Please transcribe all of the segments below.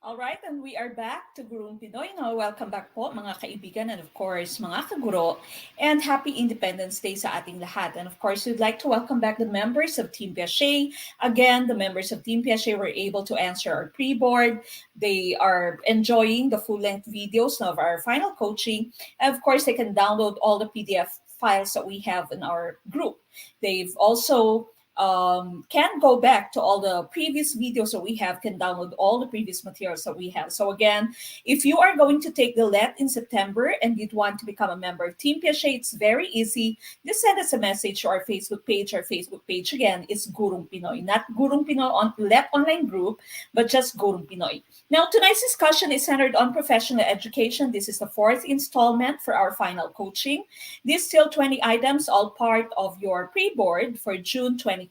Alright, and we are back to Gurong Pinoy. No, welcome back po mga kaibigan and of course mga kaguro. And happy Independence Day sa ating lahat. And of course, we'd like to welcome back the members of Team Piaget. Again, the members of Team Piaget were able to answer our pre-board. They are enjoying the full-length videos of our final coaching. And of course, they can download all the PDF files that we have in our group. They've also can go back to all the previous videos that we have, can download all the previous materials that we have. So again, if you are going to take the LET in September and you'd want to become a member of Team Piaget, it's very easy. Just send us a message to our Facebook page. Our Facebook page again is Gurong Pinoy, not Gurong Pinoy on LET online group, but just Gurong Pinoy. Now, tonight's discussion is centered on professional education. This is the fourth installment for our final coaching. These still 20 items, all part of your pre-board for June 2022.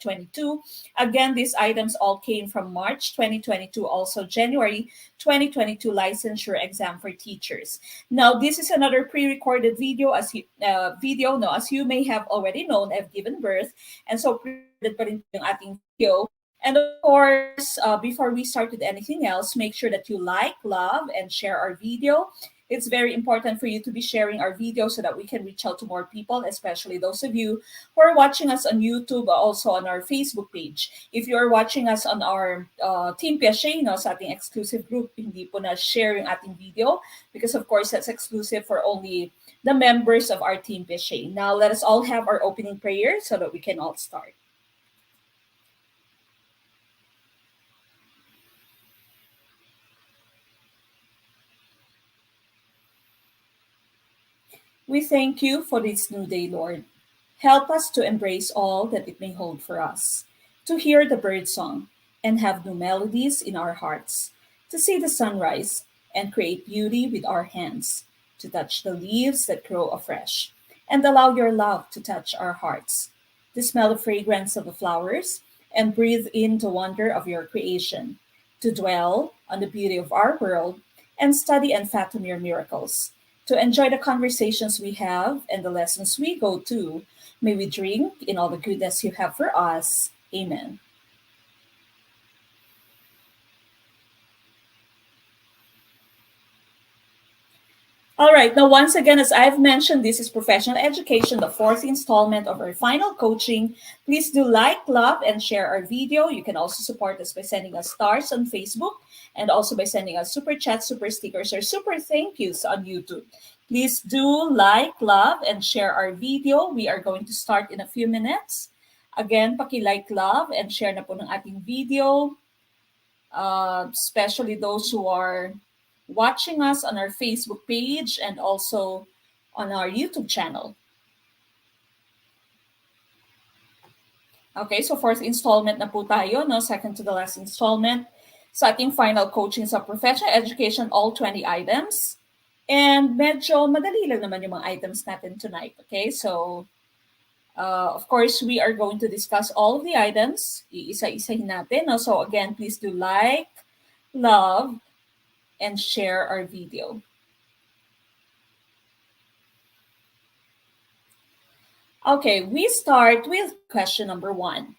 Again, these items all came from March 2022, also January 2022 licensure exam for teachers. Now, this is another pre-recorded video. As you may have already known, I've given birth, and so pre-recorded pa rin yung ating video. And of course, before we start with anything else, make sure that you like, love, and share our video. It's very important for you to be sharing our video so that we can reach out to more people, especially those of you who are watching us on YouTube, but also on our Facebook page. If you are watching us on our Team Piaget, sa ating exclusive group, hindi po na share yung ating video because of course that's exclusive for only the members of our Team Piaget. Now let us all have our opening prayer so that we can all start. We thank you for this new day, Lord. Help us to embrace all that it may hold for us, to hear the bird song and have new melodies in our hearts, to see the sunrise and create beauty with our hands, to touch the leaves that grow afresh, and allow your love to touch our hearts, to smell the fragrance of the flowers and breathe in the wonder of your creation, to dwell on the beauty of our world and study and fathom your miracles, to enjoy the conversations we have and the lessons we go to. May we drink in all the goodness you have for us. Amen. All right. Now, once again, as I've mentioned, this is Professional Education, the fourth installment of our final coaching. Please do like, love, and share our video. You can also support us by sending us stars on Facebook and also by sending us super chats, super stickers, or super thank yous on YouTube. Please do like, love, and share our video. We are going to start in a few minutes. Again, paki-like, love, and share na po ng ating video, especially those who are watching us on our Facebook page and also on our YouTube channel. Okay, so fourth installment na po tayo, no? Second to the last installment sa ating final coaching sa professional education, all 20 items. And medyo madali lang naman yung mga items natin tonight, okay? So, of course, we are going to discuss all of the items. Iisa-isahin natin, no? So again, please do like, love, and share our video. Okay, we start with question number 1.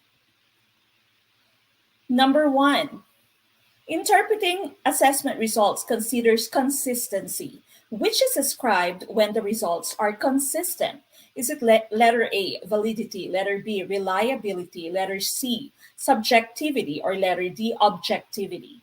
Number 1, interpreting assessment results considers consistency. Which is ascribed when the results are consistent? Is it letter A, validity, letter B, reliability, letter C, subjectivity, or letter D, objectivity?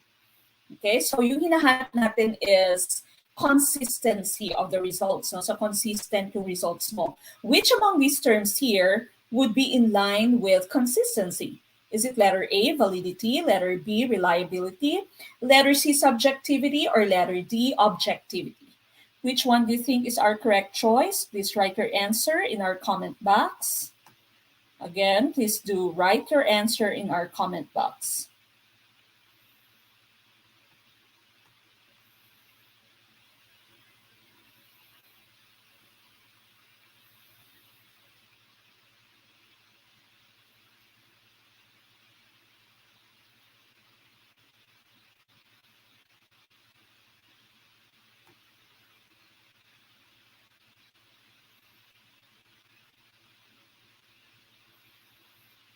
Okay, so yung hinahanap natin is consistency of the results. No? So consistent yung results mo. Which among these terms here would be in line with consistency? Is it letter A, validity, letter B, reliability, letter C, subjectivity, or letter D, objectivity? Which one do you think is our correct choice? Please write your answer in our comment box. Again, please do write your answer in our comment box.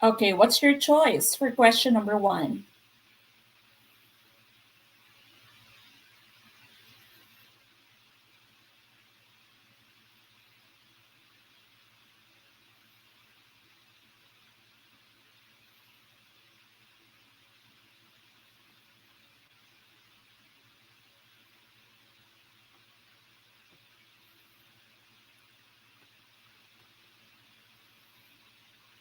Okay, what's your choice for question number 1?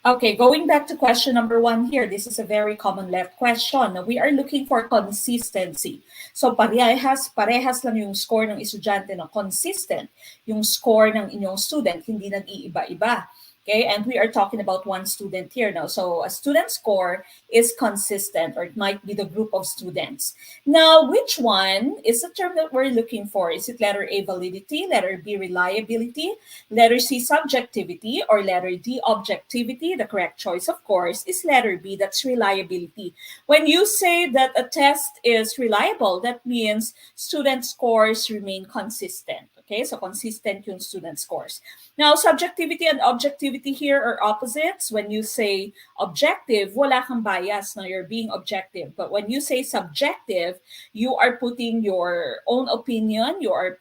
Okay, going back to question number one here, this is a very common left question. Now, we are looking for consistency. So parehas lang yung score ng estudyante na consistent, yung score ng inyong student, hindi nag-iiba-iba. Okay, and we are talking about one student here now. So a student score is consistent, or it might be the group of students. Now, which one is the term that we're looking for? Is it letter A, validity, letter B, reliability, letter C, subjectivity, or letter D, objectivity? The correct choice, of course, is letter B, that's reliability. When you say that a test is reliable, that means student scores remain consistent. Okay, so consistent yung student scores. Now, subjectivity and objectivity here are opposites. When you say objective, wala kang bias. Now, you're being objective. But when you say subjective, you are putting your own opinion, you are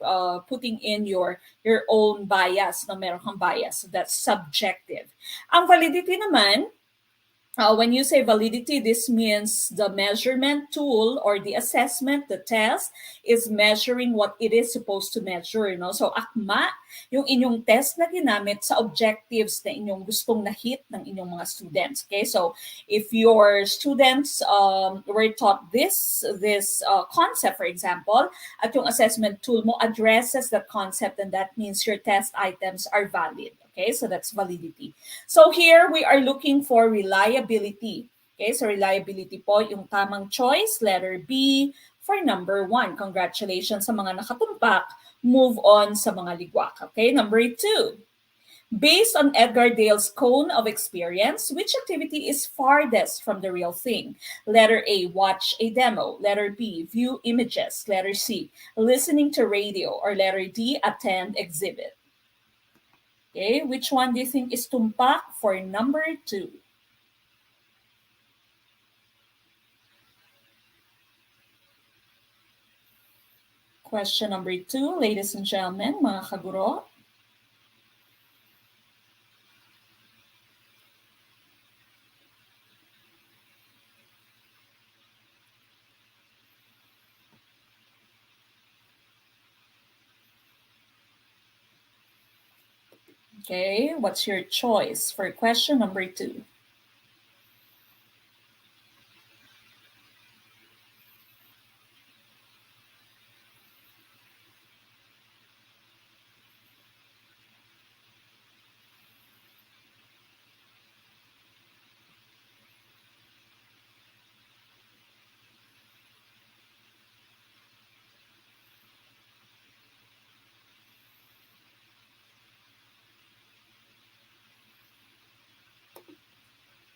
putting in your own bias, na meron kang bias. So that's subjective. Ang validity naman, when you say validity, this means the measurement tool or the assessment, the test, is measuring what it is supposed to measure. No? So, akma yung inyong test na ginamit sa objectives na inyong gustong na-hit ng inyong mga students. Okay? So, if your students were taught this concept, for example, at yung assessment tool mo addresses that concept, and that means your test items are valid. Okay, so that's validity. So here we are looking for reliability. Okay, so reliability po yung tamang choice, letter B for number 1. Congratulations sa mga nakatumpak. Move on sa mga ligwak. Okay, number 2. Based on Edgar Dale's cone of experience, which activity is farthest from the real thing? Letter A, watch a demo. Letter B, view images. Letter C, listening to radio. Or letter D, attend exhibit. Okay, which one do you think is tumpak for number 2? Question number 2, ladies and gentlemen, mga kaguro. Okay, what's your choice for question number 2?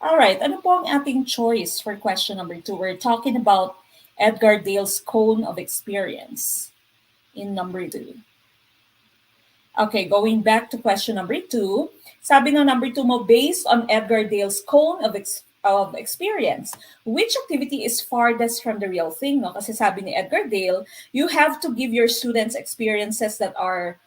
All right, ano po ang ating choice for question number 2? We're talking about Edgar Dale's cone of experience in number 2. Okay, going back to question number 2. Sabi ng number 2 mo, based on Edgar Dale's cone of experience, which activity is farthest from the real thing? No? Kasi sabi ni Edgar Dale, you have to give your students experiences that are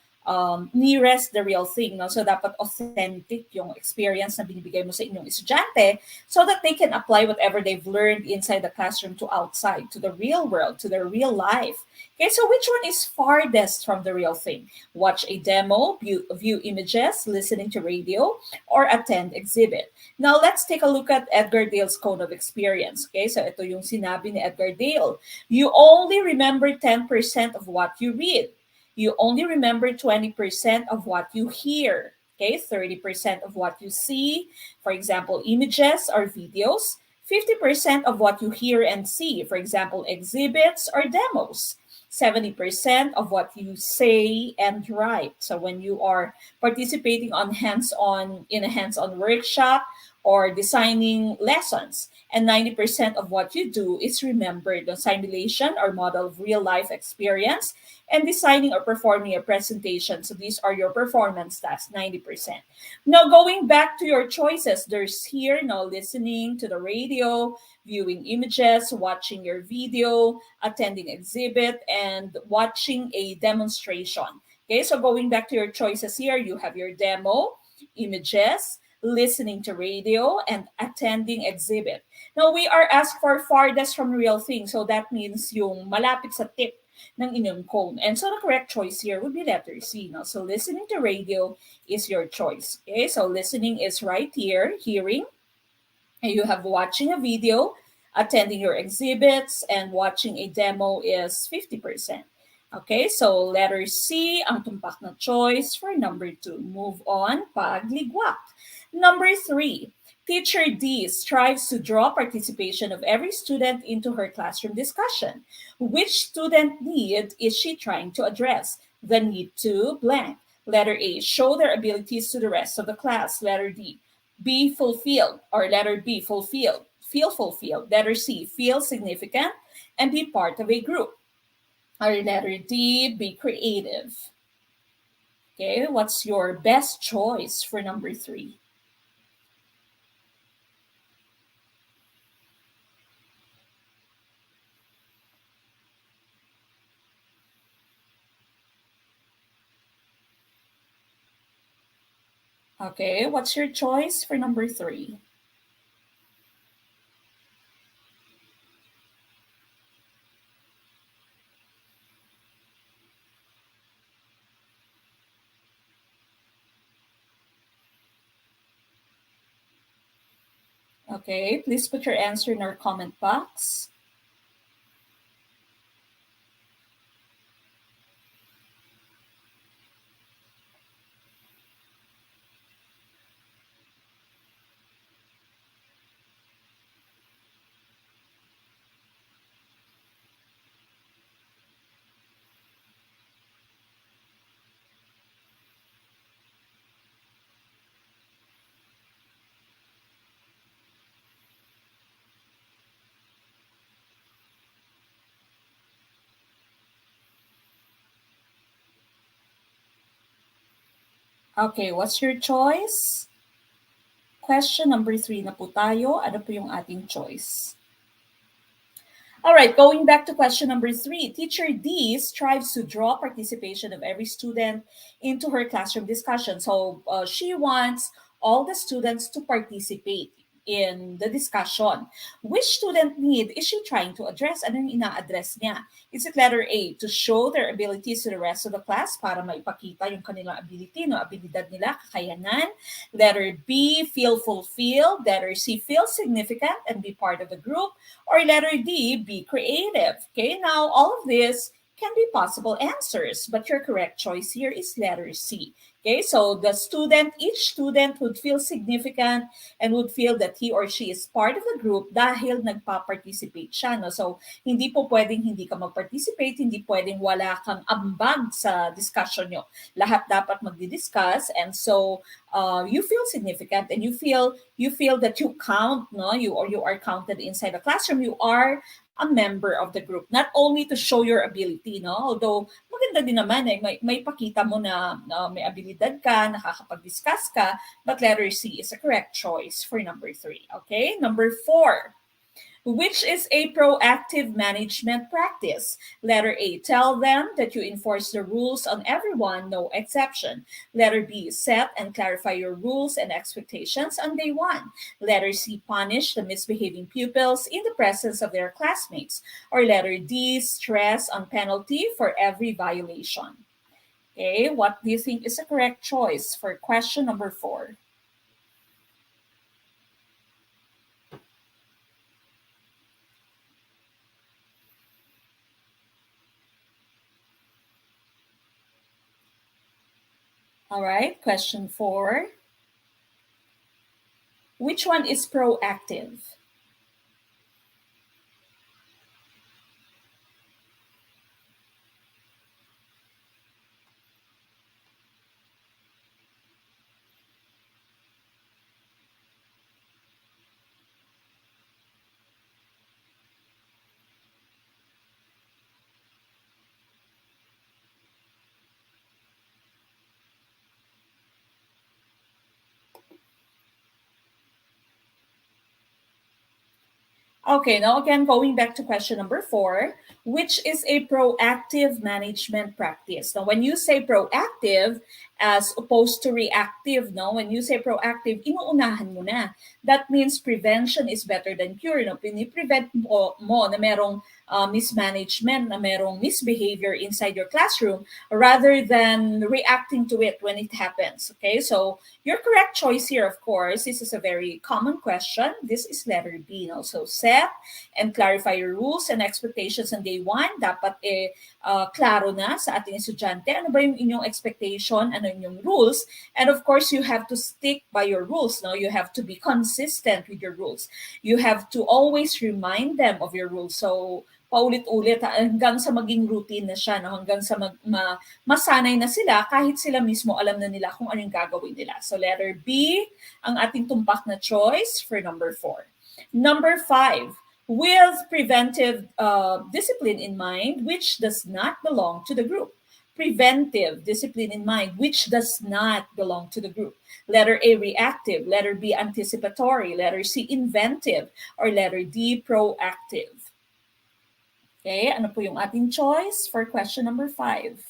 nearest the real thing. No? So dapat authentic yung experience na binibigay mo sa inyong estudyante so that they can apply whatever they've learned inside the classroom to outside, to the real world, to their real life. Okay, so which one is farthest from the real thing? Watch a demo, view images, listening to radio, or attend exhibit. Now, let's take a look at Edgar Dale's cone of experience. Okay, so ito yung sinabi ni Edgar Dale. You only remember 10% of what you read. You only remember 20% of what you hear. Okay, 30% of what you see. For example, images or videos. 50% of what you hear and see. For example, exhibits or demos. 70% of what you say and write. So when you are participating in a hands-on workshop or designing lessons, and 90% of what you do is remembered. The simulation or model of real-life experience, and designing or performing a presentation. So these are your performance tasks, 90%. Now, going back to your choices, there's here now listening to the radio, viewing images, watching your video, attending exhibit, and watching a demonstration. Okay, so going back to your choices here, you have your demo, images, listening to radio, and attending exhibit. Now, we are asked for farthest from real thing. So that means yung malapit sa tip ng inyong cone. And so the correct choice here would be letter C. No? So listening to radio is your choice. Okay, so listening is right here, hearing, and you have watching a video, attending your exhibits, and watching a demo is 50%. Okay, so letter C ang tumpak na choice for number 2. Move on, pagligwak. Number 3, Teacher D strives to draw participation of every student into her classroom discussion. Which student need is she trying to address? The need to blank. Letter A, show their abilities to the rest of the class. Letter D, be fulfilled, or letter B, fulfilled. Feel fulfilled. Letter C, feel significant and be part of a group. Or letter D, be creative. Okay, what's your best choice for number 3? Okay, what's your choice for number 3? Okay, please put your answer in our comment box. Okay, what's your choice? Question number 3 na po tayo. Ano po yung ating choice? All right, going back to question number 3. Teacher D strives to draw participation of every student into her classroom discussion. So she wants all the students to participate in the discussion. Which student need is she trying to address? Ano yung ina-address niya? Is it letter A, to show their abilities to the rest of the class para maipakita yung kanilang ability, no, abilidad nila, kakayanan? Letter B, feel fulfilled. Letter C, feel significant and be part of a group. Or letter D, be creative. Okay, now all of this can be possible answers, but your correct choice here is letter C. Okay, so each student would feel significant and would feel that he or she is part of the group dahil nagpa-participate siya. No? So, hindi po pwedeng hindi ka mag-participate, hindi pwedeng wala kang ambag sa discussion nyo. Lahat dapat magdi-discuss, and so you feel significant and you feel that you count, no? You are counted inside the classroom. You are a member of the group, not only to show your ability, no? Although maganda din naman may pakita mo na may abilidad ka, nakakapag-discuss ka, but letter C is a correct choice for number 3. Okay, number 4. Which is a proactive management practice? Letter A, tell them that you enforce the rules on everyone, no exception. Letter B, set and clarify your rules and expectations on day 1. Letter C, punish the misbehaving pupils in the presence of their classmates. Or letter D, stress on penalty for every violation. Okay, what do you think is the correct choice for question number 4? All right, question 4. Which one is proactive? Okay, now again, going back to question number 4, which is a proactive management practice? Now, when you say proactive as opposed to reactive, no, when you say proactive, inuunahan mo na. That means prevention is better than cure. No? Piniprevent mo na merong mismanagement, na merong misbehavior inside your classroom rather than reacting to it when it happens. Okay, so your correct choice here, of course, this is a very common question. This is letter B. No? So set and clarify your rules and expectations on day one. Dapat klaro na sa ating estudyante. Ano ba yung inyong expectation? Ano yung rules? And of course, you have to stick by your rules. No? You have to be consistent with your rules. You have to always remind them of your rules. So, paulit-ulit hanggang sa maging routine na siya, no? Hanggang sa masanay na sila kahit sila mismo alam na nila kung anong gagawin nila. So letter B, ang ating tumpak na choice for number 4. Number 5, with preventive discipline in mind, which does not belong to the group. Preventive discipline in mind, which does not belong to the group. Letter A, reactive. Letter B, anticipatory. Letter C, inventive. Or letter D, proactive. Okay, ano po yung ating choice for question number 5?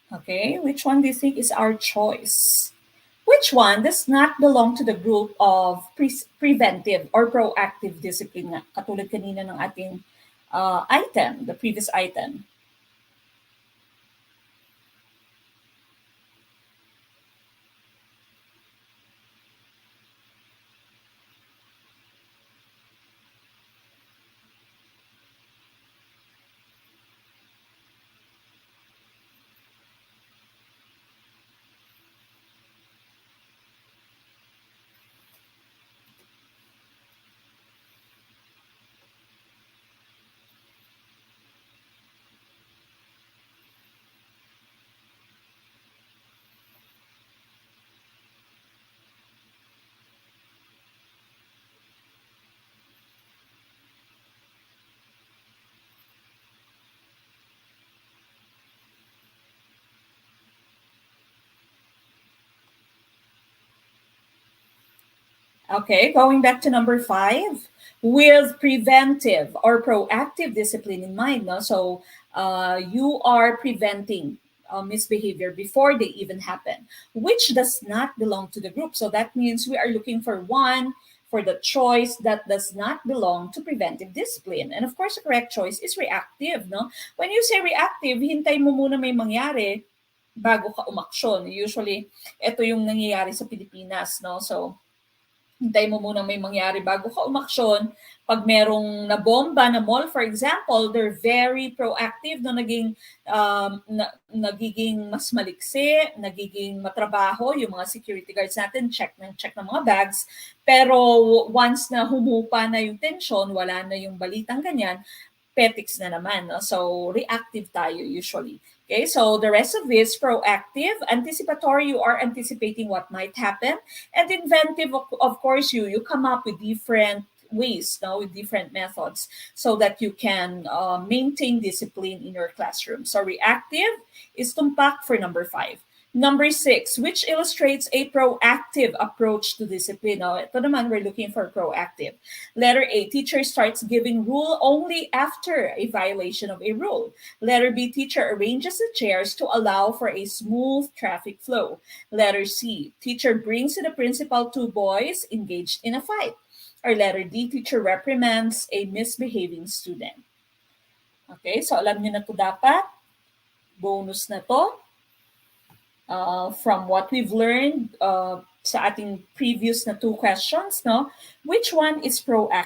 Okay, which one do you think is our choice? Which one does not belong to the group of preventive or proactive discipline nga? Katulad kanina ng ating item, the previous item. Okay, going back to number 5, with preventive or proactive discipline in mind. No? So you are preventing misbehavior before they even happen, which does not belong to the group. So that means we are looking for one for the choice that does not belong to preventive discipline. And of course, the correct choice is reactive. No? When you say reactive, hintay mo muna may mangyari bago ka umaksyon. Usually, ito yung nangyayari sa Pilipinas. No? So, hintay mo muna may mangyari bago ka umaksyon. Pag merong nabomba na mall, for example, they're very proactive no nagiging mas maliksi, nagiging matrabaho yung mga security guards natin, check ng mga bags. Pero once na humupa na yung tension, wala na yung balitang ganyan, petics na naman. No? So, reactive tayo usually. Okay, so the rest of this, proactive, anticipatory, you are anticipating what might happen. And inventive, of course, you come up with different ways, no, with different methods so that you can maintain discipline in your classroom. So reactive is tumpak for number 5. Number 6, which illustrates a proactive approach to discipline. Now, ito naman, we're looking for proactive. Letter A, teacher starts giving rule only after a violation of a rule. Letter B, teacher arranges the chairs to allow for a smooth traffic flow. Letter C, teacher brings to the principal 2 boys engaged in a fight. Or letter D, teacher reprimands a misbehaving student. Okay, so alam niyo na to dapat. Bonus na to. From what we've learned sa ating previous na 2 questions, no? Which one is proactive?